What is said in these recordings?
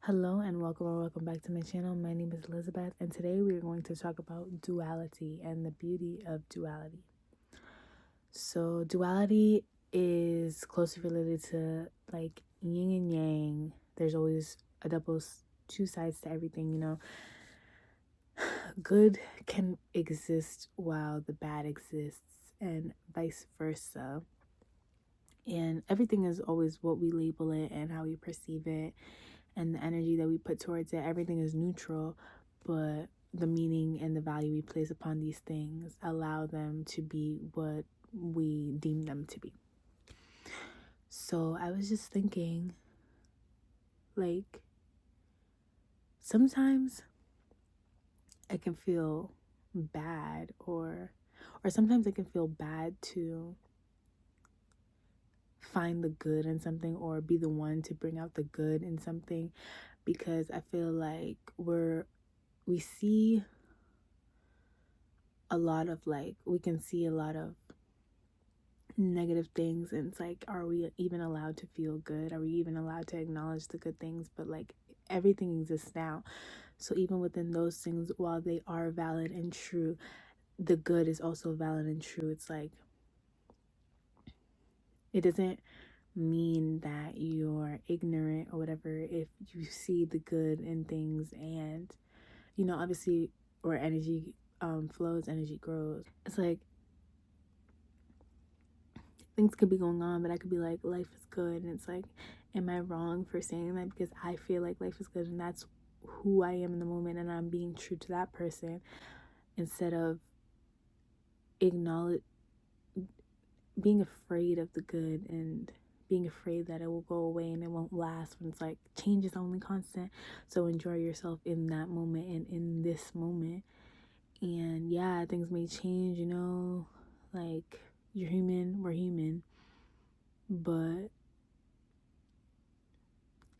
Hello and welcome back to my channel. My name is Elizabeth, and today we are going to talk about duality and the beauty of duality. So duality is closely related to like yin and yang. There's always two sides to everything, Good can exist while the bad exists and vice versa. And everything is always what we label it and how we perceive it and the energy that we put towards it. Everything is neutral, but the meaning and the value we place upon these things allow them to be what we deem them to be. So I was just thinking, like, sometimes I can feel bad or sometimes I can feel bad to find the good in something or be the one to bring out the good in something, because I feel like we see a lot of we can see a lot of negative things, and it's like, are we even allowed to feel good? Are we even allowed to acknowledge the good things? But like, everything exists now, so even within those things, while they are valid and true, the good is also valid and true. It's like, it doesn't mean that you're ignorant or whatever if you see the good in things. And obviously, where energy flows, energy grows. It's like, things could be going on, but I could be like, life is good. And it's like, am I wrong for saying that? Because I feel like life is good and that's who I am in the moment, and I'm being true to that person, instead of acknowledge being afraid of the good and being afraid that it will go away and it won't last, when it's like, change is only constant. So enjoy yourself in that moment and in this moment. And yeah, things may change, like, you're human, we're human, but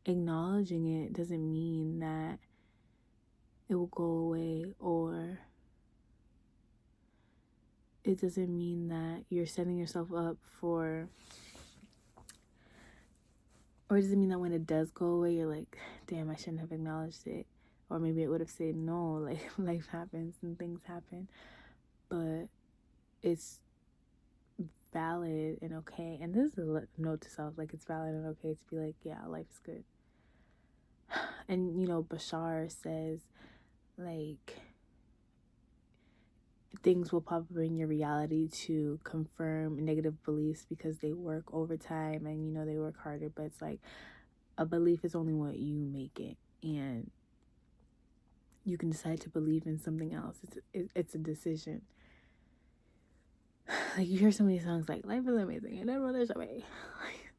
acknowledging it doesn't mean that it will go away, or it doesn't mean that you're setting yourself up for, or it doesn't mean that when it does go away, you're like, damn, I shouldn't have acknowledged it. Or maybe it would have said no, like, life happens and things happen. But it's valid and okay. And this is a note to self, like, it's valid and okay to be like, yeah, life is good. And, Bashar says, like, things will pop up in your reality to confirm negative beliefs because they work overtime and they work harder. But it's like, a belief is only what you make it, and you can decide to believe in something else. It's a decision. Like, you hear so many songs like life is amazing and everyone is away,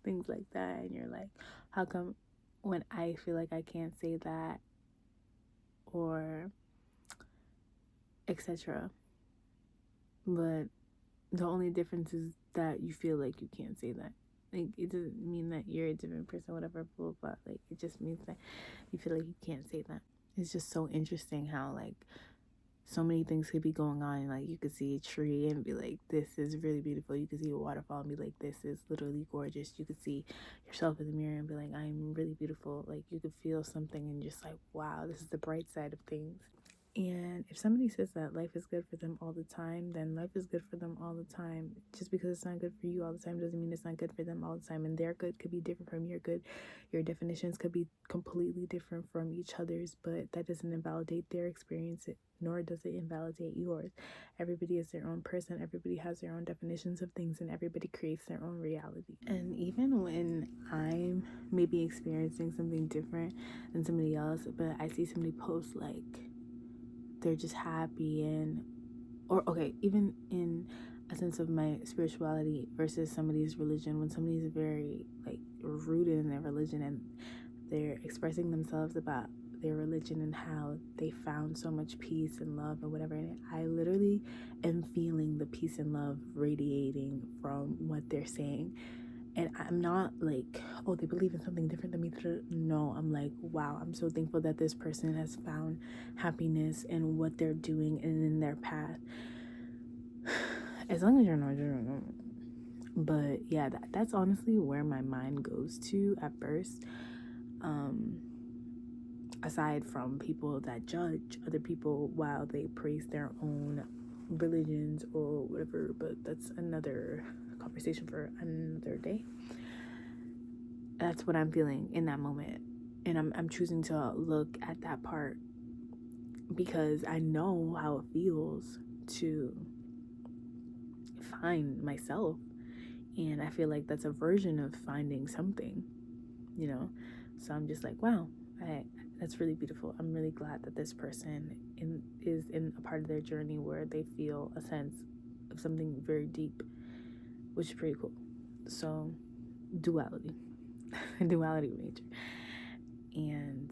things like that, and you're like, how come when I feel like I can't say that, or etc. But the only difference is that you feel like you can't say that. Like, it doesn't mean that you're a different person, whatever, blah, blah, blah. Like, it just means that you feel like you can't say that. It's just so interesting how, like, so many things could be going on. Like, you could see a tree and be like, this is really beautiful. You could see a waterfall and be like, this is literally gorgeous. You could see yourself in the mirror and be like, I'm really beautiful. Like, you could feel something and just like, wow, this is the bright side of things. And if somebody says that life is good for them all the time, then life is good for them all the time. Just because it's not good for you all the time doesn't mean it's not good for them all the time. And their good could be different from your good. Your definitions could be completely different from each other's, but that doesn't invalidate their experience, nor does it invalidate yours. Everybody is their own person. Everybody has their own definitions of things, and everybody creates their own reality. And even when I'm maybe experiencing something different than somebody else, but I see somebody post like, they're just happy, and or okay, even in a sense of my spirituality versus somebody's religion, when somebody's very like rooted in their religion and they're expressing themselves about their religion and how they found so much peace and love or whatever, and I literally am feeling the peace and love radiating from what they're saying. And I'm not like, oh, they believe in something different than me. No, I'm like, wow, I'm so thankful that this person has found happiness in what they're doing and in their path. As long as you're not doing it. But yeah, that's honestly where my mind goes to at first. aside from people that judge other people while they praise their own religions or whatever, but that's another conversation for another day. That's what I'm feeling in that moment, and I'm choosing to look at that part because I know how it feels to find myself, and I feel like that's a version of finding something, you know. So I'm just like, wow, that's really beautiful. I'm really glad that this person is in a part of their journey where they feel a sense of something very deep, which is pretty cool. So duality duality of nature. And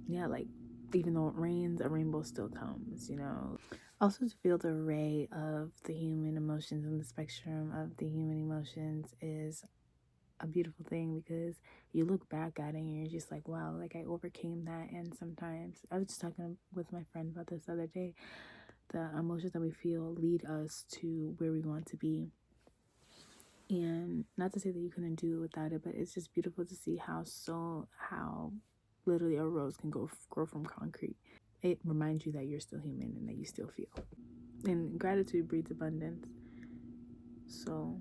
yeah, like, even though it rains, a rainbow still comes, you know. Also, to feel the array of the human emotions and the spectrum of the human emotions is a beautiful thing, because you look back at it and you're just like, wow, like I overcame that. And sometimes I was just talking with my friend about this the other day. The emotions that we feel lead us to where we want to be. And not to say that you couldn't do it without it, but it's just beautiful to see how literally a rose can grow from concrete. It reminds you that you're still human and that you still feel. And gratitude breeds abundance. So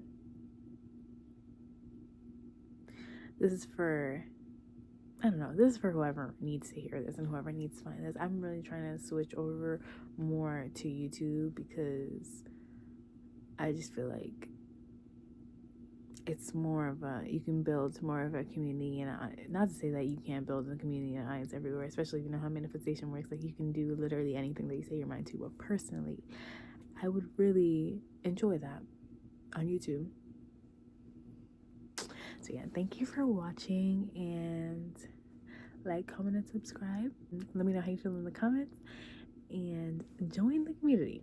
this is for, I don't know, this is for whoever needs to hear this and whoever needs to find this. I'm really trying to switch over more to YouTube because I just feel like it's more of a, you can build more of a community. And not to say that you can't build a community and audience everywhere, especially if you know how manifestation works. Like, you can do literally anything that you say your mind to. But personally, I would really enjoy that on YouTube. So yeah, thank you for watching, and like, comment, and subscribe. Let me know how you feel in the comments, and join the community.